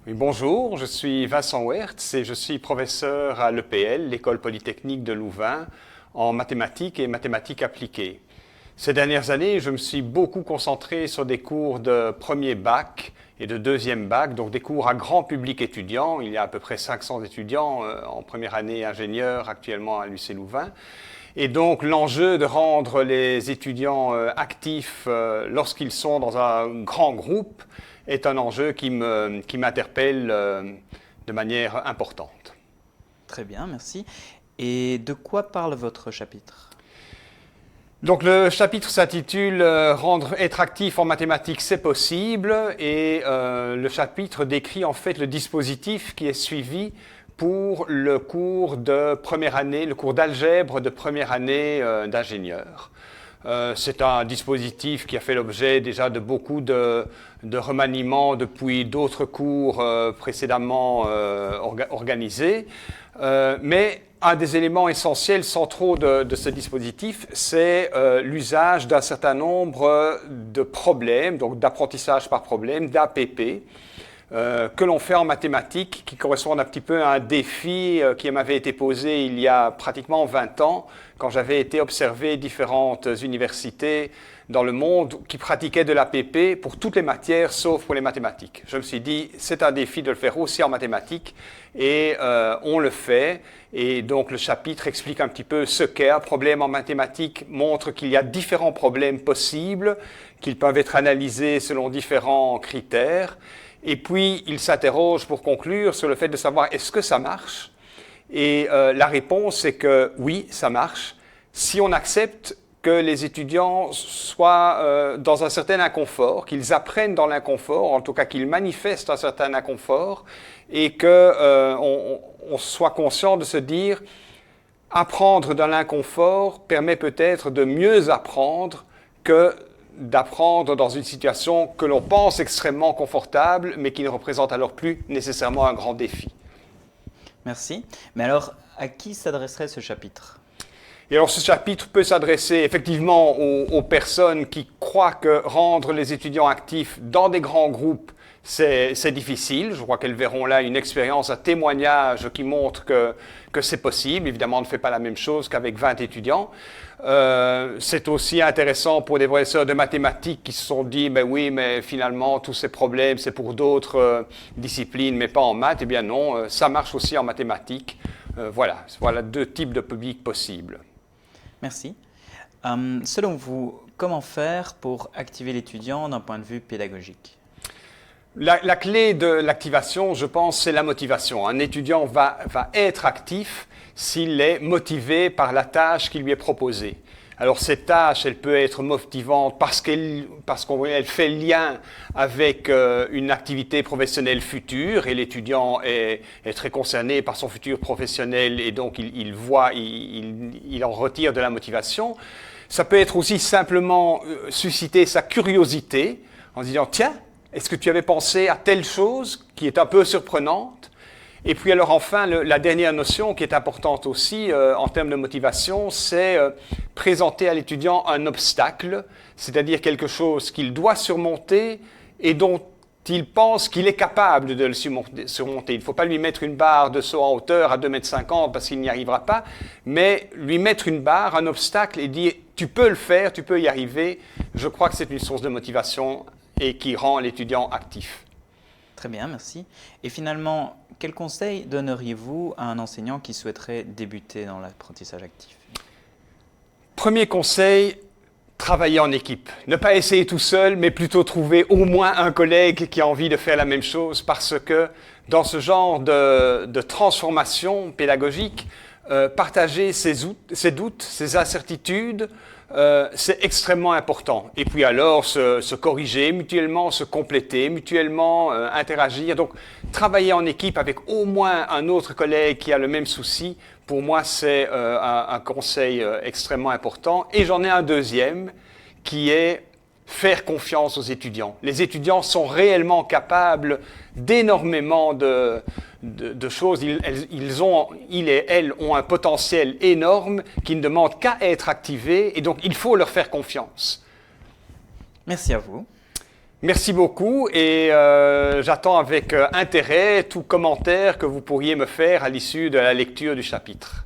Oui, bonjour, je suis Vincent Wertz et je suis professeur à l'EPL, l'École polytechnique de Louvain, en mathématiques et mathématiques appliquées. Ces dernières années, je me suis beaucoup concentré sur des cours de premier bac et de deuxième bac, donc des cours à grand public étudiant. Il y a à peu près 500 étudiants en première année ingénieur actuellement à l'UC Louvain. Et donc l'enjeu de rendre les étudiants actifs lorsqu'ils sont dans un grand groupe est un enjeu qui m'interpelle de manière importante. Très bien, merci. Et de quoi parle votre chapitre? Donc le chapitre s'intitule Être actif en mathématiques, c'est possible, et le chapitre décrit en fait le dispositif qui est suivi pour le cours de première année, le cours d'algèbre de première année d'ingénieur. C'est un dispositif qui a fait l'objet déjà de beaucoup de remaniements depuis d'autres cours précédemment organisés. Mais un des éléments essentiels, centraux de ce dispositif, c'est l'usage d'un certain nombre de problèmes, donc d'apprentissage par problème, d'APP, que l'on fait en mathématiques, qui correspondent un petit peu à un défi qui m'avait été posé il y a pratiquement 20 ans, quand j'avais été observer différentes universités dans le monde qui pratiquaient de l'APP pour toutes les matières sauf pour les mathématiques. Je me suis dit, c'est un défi de le faire aussi en mathématiques, et on le fait. Et donc le chapitre explique un petit peu ce qu'est un problème en mathématiques, montre qu'il y a différents problèmes possibles, qu'ils peuvent être analysés selon différents critères. Et puis, il s'interroge pour conclure sur le fait de savoir est-ce que ça marche ? Et la réponse est que oui, ça marche, si on accepte que les étudiants soient dans un certain inconfort, qu'ils apprennent dans l'inconfort, en tout cas qu'ils manifestent un certain inconfort, et qu'on soit conscient de se dire apprendre dans l'inconfort permet peut-être de mieux apprendre que d'apprendre dans une situation que l'on pense extrêmement confortable, mais qui ne représente alors plus nécessairement un grand défi. Merci. Mais alors, à qui s'adresserait ce chapitre? Et alors ce chapitre peut s'adresser effectivement aux personnes qui croient que rendre les étudiants actifs dans des grands groupes, c'est difficile. Je crois qu'elles verront là une expérience, un témoignage qui montre que c'est possible. Évidemment, on ne fait pas la même chose qu'avec 20 étudiants. C'est aussi intéressant pour des professeurs de mathématiques qui se sont dit, mais oui, mais finalement, tous ces problèmes, c'est pour d'autres disciplines, mais pas en maths. Eh bien non, ça marche aussi en mathématiques. Voilà deux types de publics possibles. Merci. Selon vous, comment faire pour activer l'étudiant d'un point de vue pédagogique? La clé de l'activation, je pense, c'est la motivation. Un étudiant va être actif s'il est motivé par la tâche qui lui est proposée. Alors cette tâche, elle peut être motivante parce qu'elle fait lien avec une activité professionnelle future, et l'étudiant est très concerné par son futur professionnel, et donc il en retire de la motivation. Ça peut être aussi simplement susciter sa curiosité en se disant « Tiens, est-ce que tu avais pensé à telle chose qui est un peu surprenante ?» Et puis alors enfin, la dernière notion qui est importante aussi en termes de motivation, c'est présenter à l'étudiant un obstacle, c'est-à-dire quelque chose qu'il doit surmonter et dont il pense qu'il est capable de le surmonter. Il ne faut pas lui mettre une barre de saut en hauteur à 2,50 m parce qu'il n'y arrivera pas, mais lui mettre une barre, un obstacle, et dire « tu peux le faire, tu peux y arriver ». Je crois que c'est une source de motivation et qui rend l'étudiant actif. Très bien, merci. Et finalement, quel conseil donneriez-vous à un enseignant qui souhaiterait débuter dans l'apprentissage actif? Premier conseil, travailler en équipe. Ne pas essayer tout seul, mais plutôt trouver au moins un collègue qui a envie de faire la même chose, parce que dans ce genre de transformation pédagogique, partager ses doutes, ses incertitudes, c'est extrêmement important. Et puis alors, se corriger mutuellement, se compléter mutuellement, interagir. Donc, travailler en équipe avec au moins un autre collègue qui a le même souci, pour moi, c'est un conseil extrêmement important. Et j'en ai un deuxième, qui est faire confiance aux étudiants. Les étudiants sont réellement capables d'énormément de choses. Ils et elles ont un potentiel énorme qui ne demande qu'à être activé, et donc il faut leur faire confiance. Merci à vous. Merci beaucoup et j'attends avec intérêt tout commentaire que vous pourriez me faire à l'issue de la lecture du chapitre.